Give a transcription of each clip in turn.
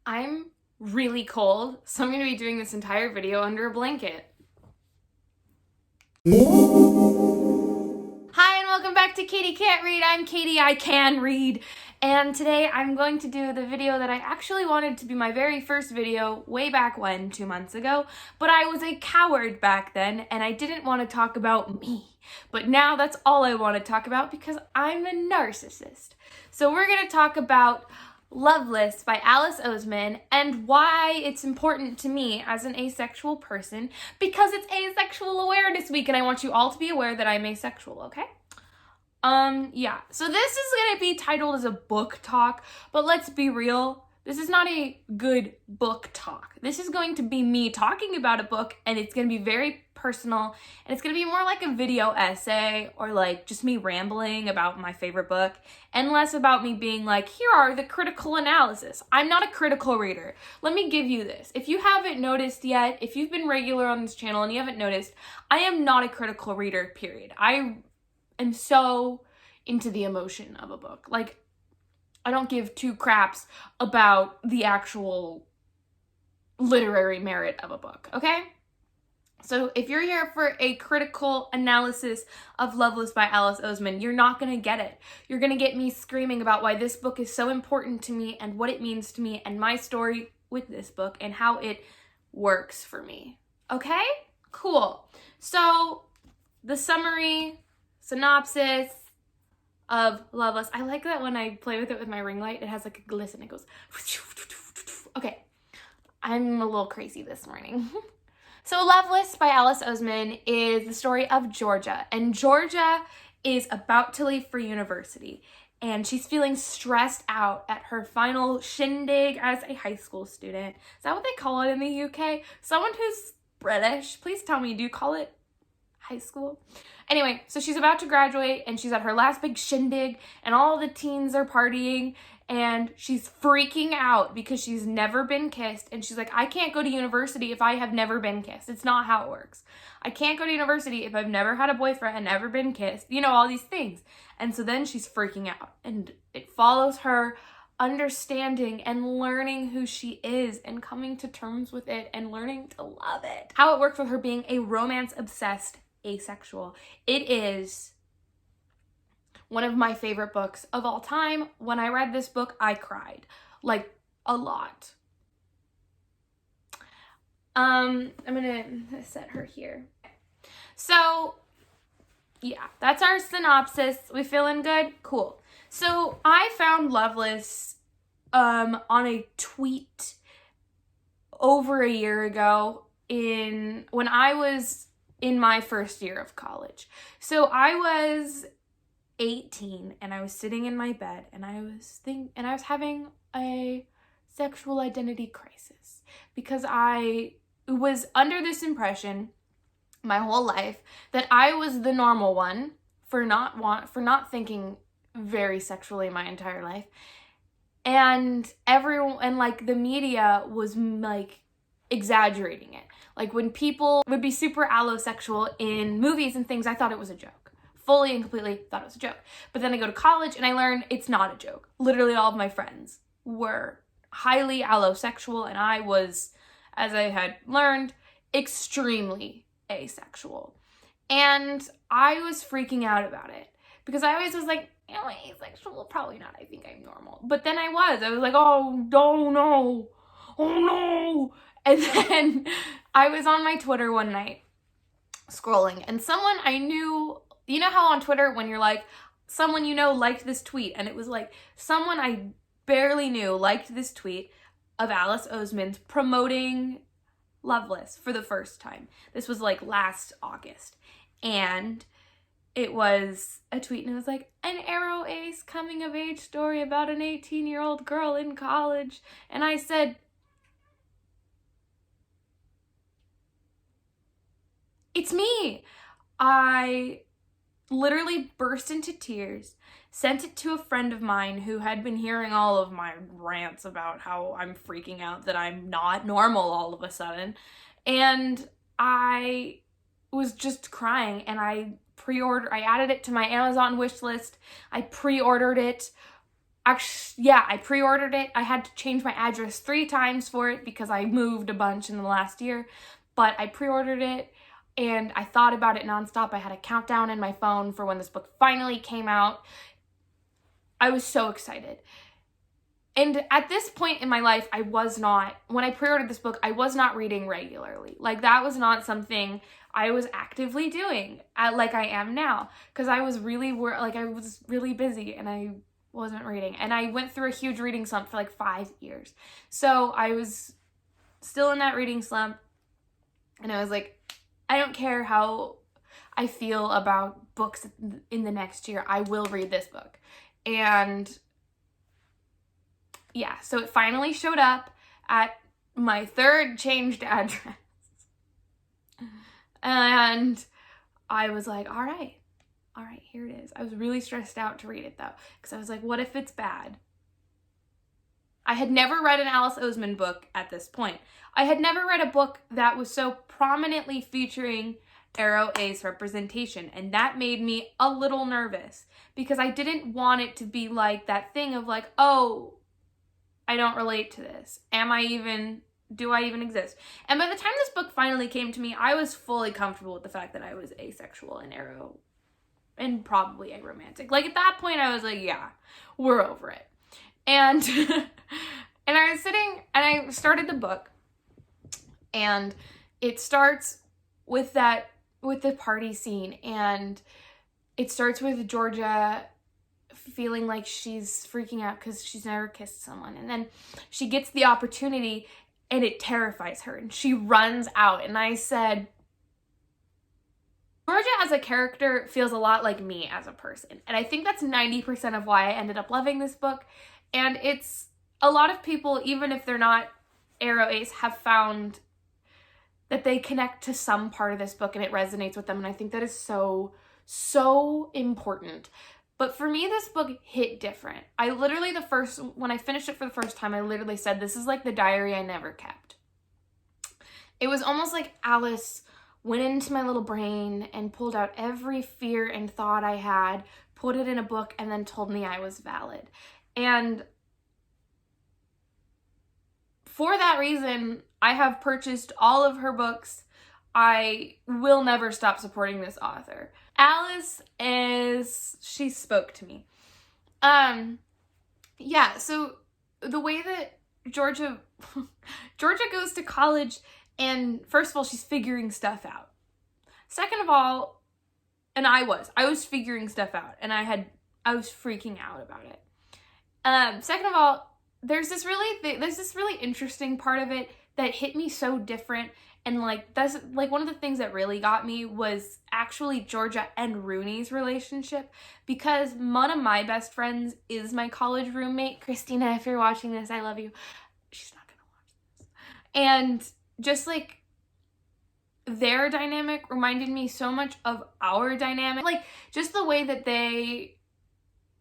I'm really cold, so I'm going to be doing this entire video under a blanket. Hi, and welcome back to Katie Can't Read. I'm Katie, I can read. And today I'm going to do the video that I actually wanted to be my very first video way back when, 2 months ago, but I was a coward back then and I didn't want to talk about me. But now that's all I want to talk about because I'm a narcissist. So we're going to talk about Loveless by Alice Oseman and why it's important to me as an asexual person, because it's Asexual Awareness Week and I want you all to be aware that I'm asexual, okay? Yeah, so this is gonna be titled as a book talk, but let's be real, this is not a good book talk. This is going to be me talking about a book, and it's gonna be very personal, and it's gonna be more like a video essay, or like just me rambling about my favorite book, and less about me being like, here are the critical analysis. I'm not a critical reader. Let me give you this. If you haven't noticed yet, if you've been regular on this channel and you haven't noticed, I am not a critical reader, period. I am so into the emotion of a book. Like, I don't give two craps about the actual literary merit of a book, okay? So if you're here for a critical analysis of Loveless by Alice Oseman, you're not gonna get it. You're gonna get me screaming about why this book is so important to me and what it means to me and my story with this book and how it works for me, okay? Cool. So the synopsis of Loveless. I like that when I play with it with my ring light, it has like a glisten. It goes, okay. I'm a little crazy this morning. So Loveless by Alice Oseman is the story of Georgia, and Georgia is about to leave for university, and she's feeling stressed out at her final shindig as a high school student. Is that what they call it in the UK? Someone who's British, please tell me, do you call it high school? Anyway, so she's about to graduate and she's at her last big shindig and all the teens are partying and she's freaking out because she's never been kissed, and she's like, I can't go to university if I have never been kissed. It's not how it works. I can't go to university if I've never had a boyfriend and never been kissed, you know, all these things. And so then she's freaking out, and it follows her understanding and learning who she is and coming to terms with it and learning to love it. How it works with her being a romance-obsessed asexual. It is one of my favorite books of all time. When I read this book, I cried, like, a lot. I'm gonna set her here. So, yeah, that's our synopsis. We feeling good? Cool. So, I found Loveless on a tweet over a year ago when I was in my first year of college. So I was 18 and I was sitting in my bed and I was having a sexual identity crisis because I was under this impression my whole life that I was the normal one for not thinking very sexually my entire life. And everyone, and like the media was like exaggerating it. Like when people would be super allosexual in movies and things, I thought it was a joke. Fully and completely thought it was a joke. But then I go to college and I learn it's not a joke. Literally all of my friends were highly allosexual and I was, as I had learned, extremely asexual. And I was freaking out about it because I always was like, am I asexual? Probably not. I think I'm normal. But then I was like, oh no. Oh no. And then I was on my Twitter one night scrolling and someone I knew, you know how on Twitter when you're like, someone you know liked this tweet, and it was like someone I barely knew liked this tweet of Alice Oseman's promoting Loveless for the first time. This was like last August, and it was a tweet and it was like, an aro ace coming of age story about an 18-year-old girl in college. And I said, it's me. I literally burst into tears, sent it to a friend of mine who had been hearing all of my rants about how I'm freaking out that I'm not normal all of a sudden. And I was just crying, and I added it to my Amazon wish list. I pre-ordered it. Actually, yeah, I pre-ordered it. I had to change my address 3 times for it because I moved a bunch in the last year. But I pre-ordered it and I thought about it nonstop. I had a countdown in my phone for when this book finally came out. I was so excited. And at this point in my life, when I pre-ordered this book, I was not reading regularly. Like, that was not something I was actively doing like I am now. Because I was really busy and I wasn't reading. And I went through a huge reading slump for like 5 years. So I was still in that reading slump. And I was like, I don't care how I feel about books in the next year. I will read this book. And yeah, so it finally showed up at my 3rd changed address. And I was like, all right, here it is. I was really stressed out to read it though, because I was like, what if it's bad? I had never read an Alice Oseman book at this point. I had never read a book that was so prominently featuring aro ace representation, and that made me a little nervous because I didn't want it to be like that thing of like, oh, I don't relate to this. Do I even exist? And by the time this book finally came to me, I was fully comfortable with the fact that I was asexual and aro and probably aromantic. Like, at that point, I was like, yeah, we're over it. And and I was sitting and I started the book, and it starts with the party scene, and it starts with Georgia feeling like she's freaking out because she's never kissed someone, and then she gets the opportunity and it terrifies her and she runs out. And I said, Georgia as a character feels a lot like me as a person, and I think that's 90% of why I ended up loving this book. And it's a lot of people, even if they're not aro ace, have found that they connect to some part of this book and it resonates with them, and I think that is so important. But for me, this book hit different. When I finished it for the first time, I literally said, this is like the diary I never kept. It was almost like Alice went into my little brain and pulled out every fear and thought I had, put it in a book, and then told me I was valid. And for that reason, I have purchased all of her books. I will never stop supporting this author. Alice she spoke to me. Yeah, so the way that Georgia goes to college, and first of all, she's figuring stuff out. Second of all, and I was figuring stuff out, and I was freaking out about it. Second of all, there's this really interesting part of it that hit me so different. And that's one of the things that really got me was actually Georgia and Rooney's relationship, because one of my best friends is my college roommate. Christina, if you're watching this, I love you. She's not gonna watch this. And just their dynamic reminded me so much of our dynamic. Just the way that they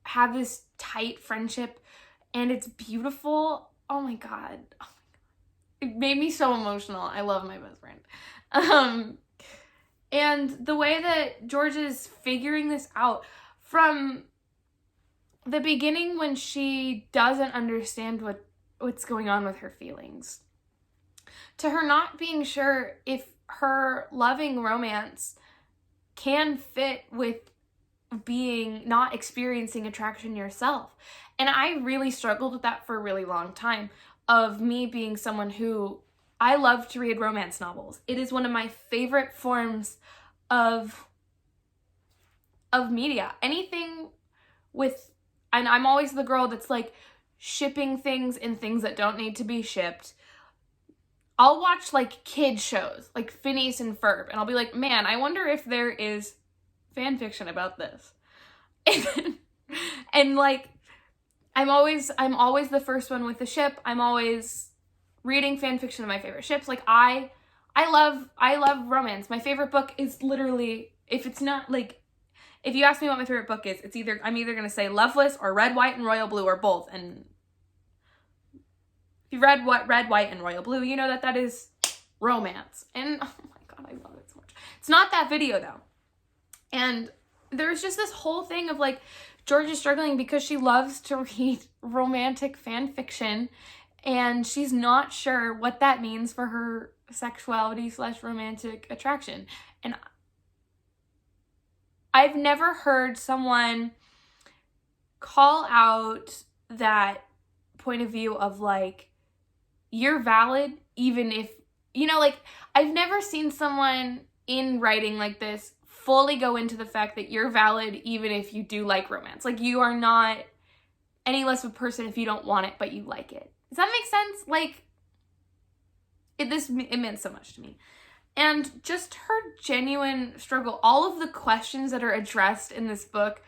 have this tight friendship, and it's beautiful. Oh my God. It made me so emotional. I love my best friend. And the way that George is figuring this out from the beginning, when she doesn't understand what's going on with her feelings, to her not being sure if her loving romance can fit with not experiencing attraction yourself. And I really struggled with that for a really long time, of me being someone who, I love to read romance novels. It is one of my favorite forms of media. Anything and I'm always the girl that's shipping things and things that don't need to be shipped. I'll watch kid shows like Phineas and Ferb, and I'll be like, man, I wonder if there is fan fiction about this. And I'm always the first one with the ship. I'm always reading fan fiction of my favorite ships. I love romance. My favorite book is literally, if you ask me what my favorite book is, I'm either gonna say Loveless or Red, White, and Royal Blue, or both. And if you read Red, White, and Royal Blue, you know that is romance. And oh my God, I love it so much. It's not that video though. And there's just this whole thing of George is struggling because she loves to read romantic fan fiction, and she's not sure what that means for her sexuality / romantic attraction. And I've never heard someone call out that point of view of like, you're valid even if, you know, like, I've never seen someone in writing like this fully go into the fact that you're valid even if you do like romance. Like, you are not any less of a person if you don't want it but you like it. Does that make sense? Like, it meant so much to me. And just her genuine struggle, all of the questions that are addressed in this book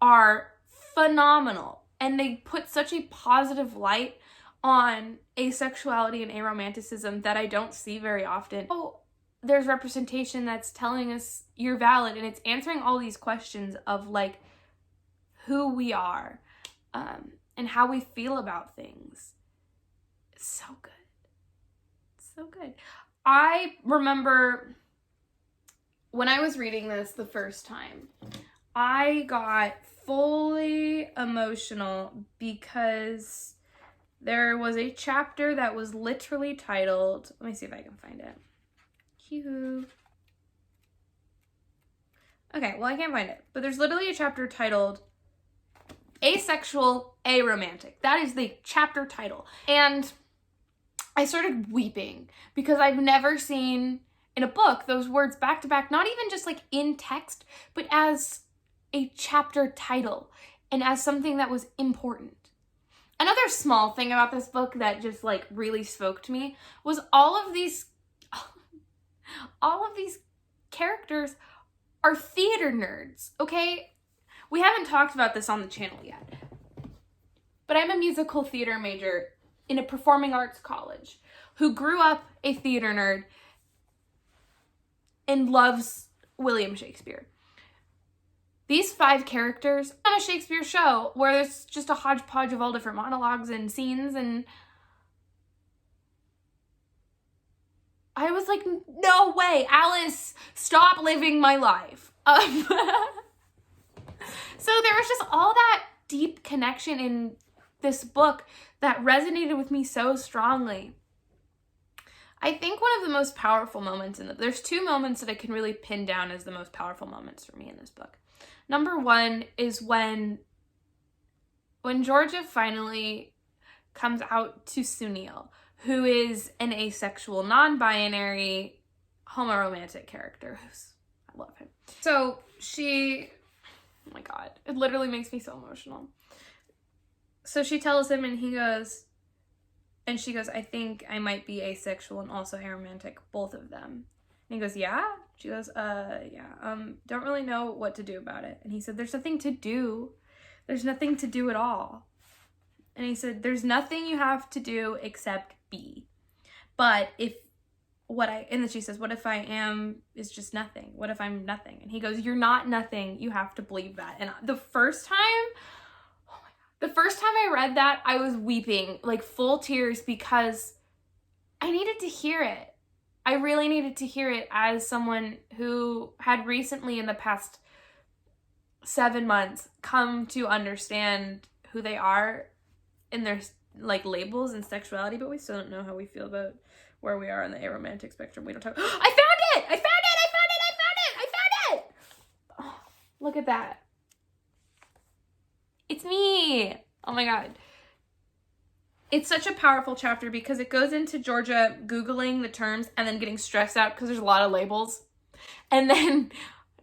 are phenomenal. And they put such a positive light on asexuality and aromanticism that I don't see very often. Oh, there's representation that's telling us you're valid, and it's answering all these questions of like who we are, and how we feel about things. It's so good. It's so good. I remember when I was reading this the first time, I got fully emotional because there was a chapter that was literally titled, let me see if I can find it. Cute. Okay, well, I can't find it, but there's literally a chapter titled Asexual, Aromantic. That is the chapter title. And I started weeping because I've never seen in a book those words back to back, not even just like in text, but as a chapter title and as something that was important. Another small thing about this book that just like really spoke to me was all of these characters are theater nerds, okay? We haven't talked about this on the channel yet, but I'm a musical theater major in a performing arts college who grew up a theater nerd and loves William Shakespeare. These 5 characters on a Shakespeare show where there's just a hodgepodge of all different monologues and scenes, and I was like, no way, Alice, stop living my life. So there was just all that deep connection in this book that resonated with me so strongly. I think one of the most powerful moments there's 2 moments that I can really pin down as the most powerful moments for me in this book. Number 1 is when Georgia finally comes out to Sunil, who is an asexual, non-binary, homoromantic character. I love him. So oh my God, it literally makes me so emotional. So she tells him, and she goes, I think I might be asexual and also aromantic, both of them. And he goes, yeah? She goes, yeah, don't really know what to do about it. And he said, there's nothing to do. There's nothing to do at all. And he said, there's nothing you have to do except be. But and then she says, what if I am is just nothing? What if I'm nothing? And he goes, you're not nothing. You have to believe that. And the first time I read that, I was weeping, like full tears, because I needed to hear it. I really needed to hear it as someone who had recently in the past 7 months come to understand who they are in their like labels and sexuality, but we still don't know how we feel about where we are on the aromantic spectrum. We don't talk. I found it! I found it! Oh, look at that. It's me. Oh my God. It's such a powerful chapter because it goes into Georgia Googling the terms and then getting stressed out because there's a lot of labels, and then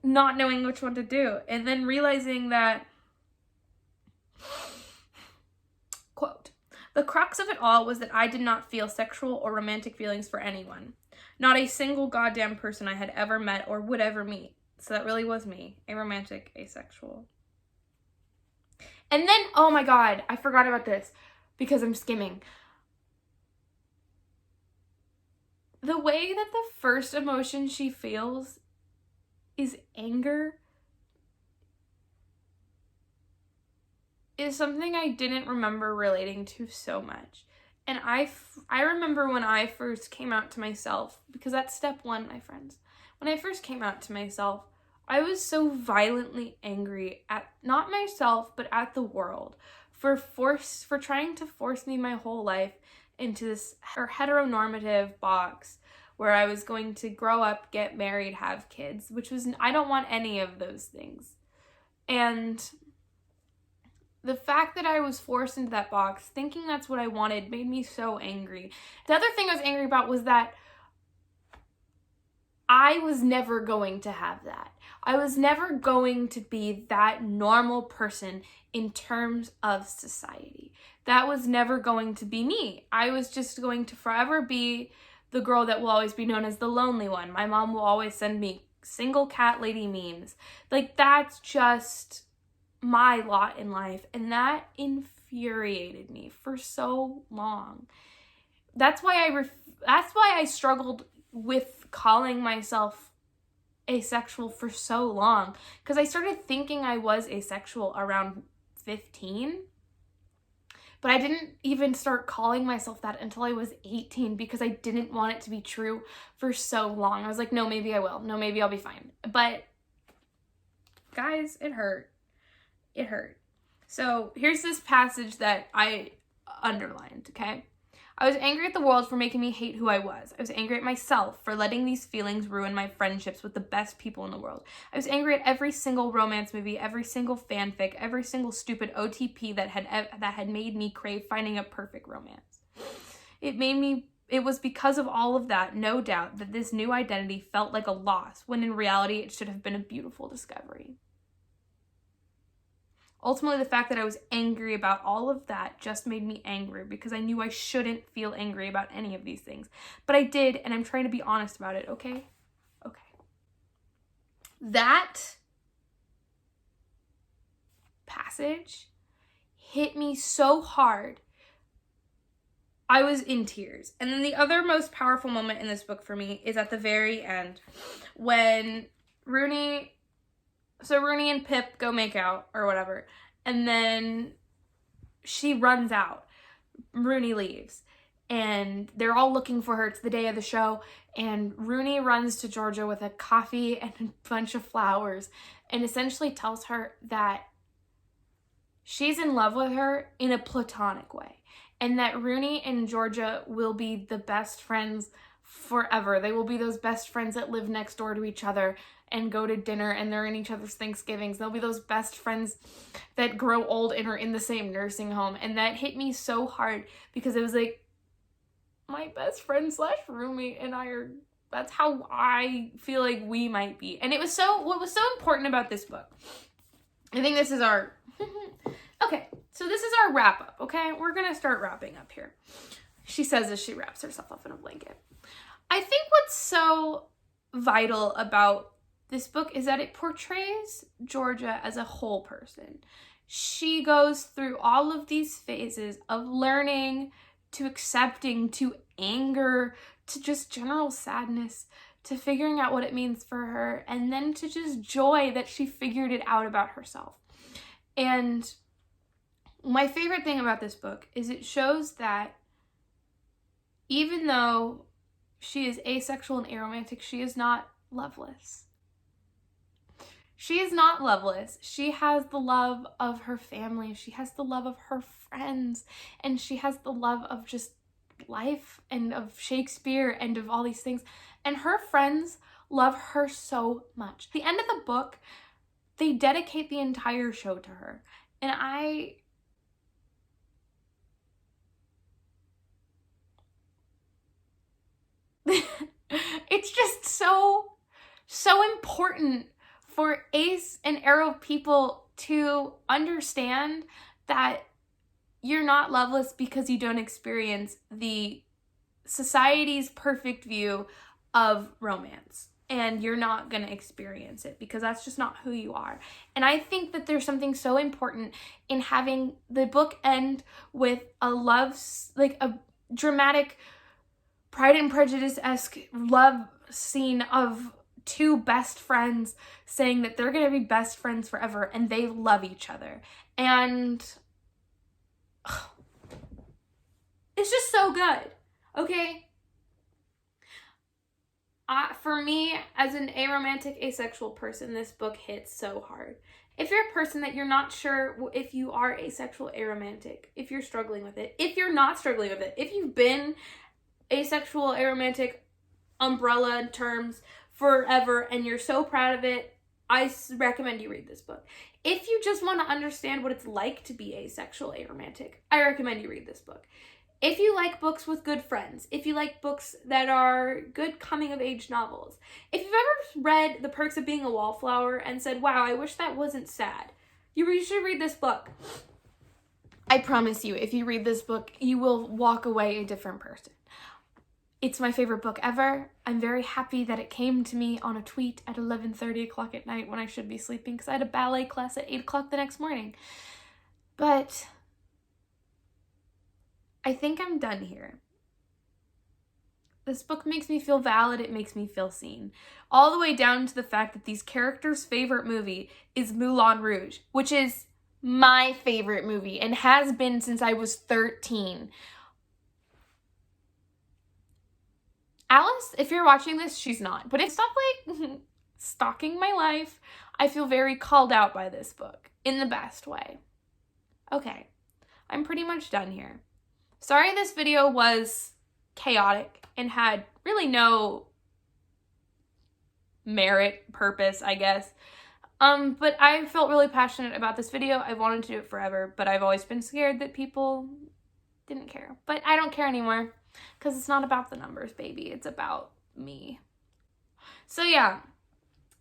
not knowing which one to do, and then realizing that, quote, the crux of it all was that I did not feel sexual or romantic feelings for anyone. Not a single goddamn person I had ever met or would ever meet. So that really was me, aromantic, asexual. And then, oh my God, I forgot about this because I'm skimming. The way that the first emotion she feels is anger is something I didn't remember relating to so much. And I remember when I first came out to myself, because that's step 1, my friends. When I first came out to myself, I was so violently angry at not myself, but at the world for trying to force me my whole life into this heteronormative box where I was going to grow up, get married, have kids, which was, I don't want any of those things. And the fact that I was forced into that box, thinking that's what I wanted, made me so angry. The other thing I was angry about was that I was never going to have that. I was never going to be that normal person in terms of society. That was never going to be me. I was just going to forever be the girl that will always be known as the lonely one. My mom will always send me single cat lady memes. Like, that's just my lot in life, and that infuriated me for so long. That's why I struggled with calling myself asexual for so long, because I started thinking I was asexual around 15, but I didn't even start calling myself that until I was 18 because I didn't want it to be true for so long. I was like, no, maybe I will. No, maybe I'll be fine. But guys, it hurt. It hurt. So here's this passage that I underlined, okay? I was angry at the world for making me hate who I was. I was angry at myself for letting these feelings ruin my friendships with the best people in the world. I was angry at every single romance movie, every single fanfic, every single stupid OTP that had made me crave finding a perfect romance. It was because of all of that, no doubt, that this new identity felt like a loss, when in reality it should have been a beautiful discovery. Ultimately, the fact that I was angry about all of that just made me angry because I knew I shouldn't feel angry about any of these things. But I did, and I'm trying to be honest about it, okay? Okay. That passage hit me so hard, I was in tears. And then the other most powerful moment in this book for me is at the very end, when Rooney and Pip go make out or whatever, and then she runs out. Rooney leaves, and they're all looking for her. It's the day of the show, and Rooney runs to Georgia with a coffee and a bunch of flowers and essentially tells her that she's in love with her in a platonic way, and that Rooney and Georgia will be the best friends forever. They will be those best friends that live next door to each other and go to dinner, and they're in each other's Thanksgivings. They'll be those best friends that grow old and are in the same nursing home. And that hit me so hard because it was like, my best friend / roommate and I are, that's how I feel like we might be. And what was so important about this book, I think this is our, okay, so this is our wrap up, okay? We're gonna start wrapping up here. She says as she wraps herself up in a blanket. I think what's so vital about this book is that it portrays Georgia as a whole person. She goes through all of these phases of learning, to accepting, to anger, to just general sadness, to figuring out what it means for her, and then to just joy that she figured it out about herself. And my favorite thing about this book is it shows that even though she is asexual and aromantic, she is not loveless. She is not loveless. She has the love of her family. She has the love of her friends. And she has the love of just life and of Shakespeare and of all these things. And her friends love her so much. At the end of the book, they dedicate the entire show to her. And it's just so important for ace and arrow people to understand that you're not loveless because you don't experience the society's perfect view of romance. And you're not going to experience it because that's just not who you are. And I think that there's something so important in having the book end with a a dramatic Pride and Prejudice-esque love scene of two best friends saying that they're going to be best friends forever and they love each other. And it's just so good, okay? For me, as an aromantic, asexual person, this book hits so hard. If you're a person that you're not sure if you are asexual, aromantic, if you're struggling with it, if you're not struggling with it, if you've been asexual, aromantic, umbrella terms forever and you're so proud of it, I recommend you read this book. If you just want to understand what it's like to be asexual, aromantic, I recommend you read this book. If you like books with good friends, if you like books that are good coming-of-age novels, if you've ever read The Perks of Being a Wallflower and said, wow, I wish that wasn't sad, you should read this book. I promise you, if you read this book, you will walk away a different person. It's my favorite book ever. I'm very happy that it came to me on a tweet at 11:30 o'clock at night when I should be sleeping because I had a ballet class at 8 o'clock the next morning. But I think I'm done here. This book makes me feel valid. It makes me feel seen. All the way down to the fact that these characters' favorite movie is Moulin Rouge, which is my favorite movie and has been since I was 13. Alice, if you're watching this, she's not. But if stop like stalking my life, I feel very called out by this book in the best way. Okay, I'm pretty much done here. Sorry this video was chaotic and had really no merit, purpose, I guess. But I felt really passionate about this video. I've wanted to do it forever, but I've always been scared that people didn't care. But I don't care anymore because it's not about the numbers, baby. It's about me. So yeah,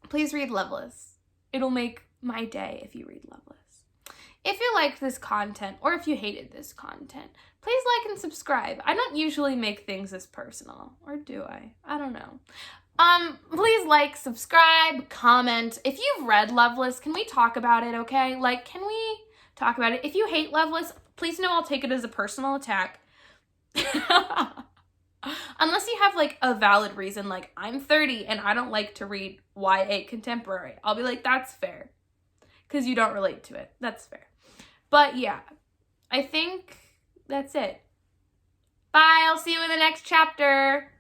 please read Loveless. It'll make my day if you read Loveless. If you liked this content or if you hated this content, please like and subscribe. I don't usually make things this personal, or do I? I don't know. Please like, subscribe, comment. If you've read Loveless, can we talk about it, okay? Like, can we talk about it? If you hate Loveless, please know I'll take it as a personal attack. Unless you have, like, a valid reason, like, I'm 30 and I don't like to read YA contemporary. I'll be like, that's fair. Because you don't relate to it. That's fair. But, yeah. I think that's it. Bye. I'll see you in the next chapter.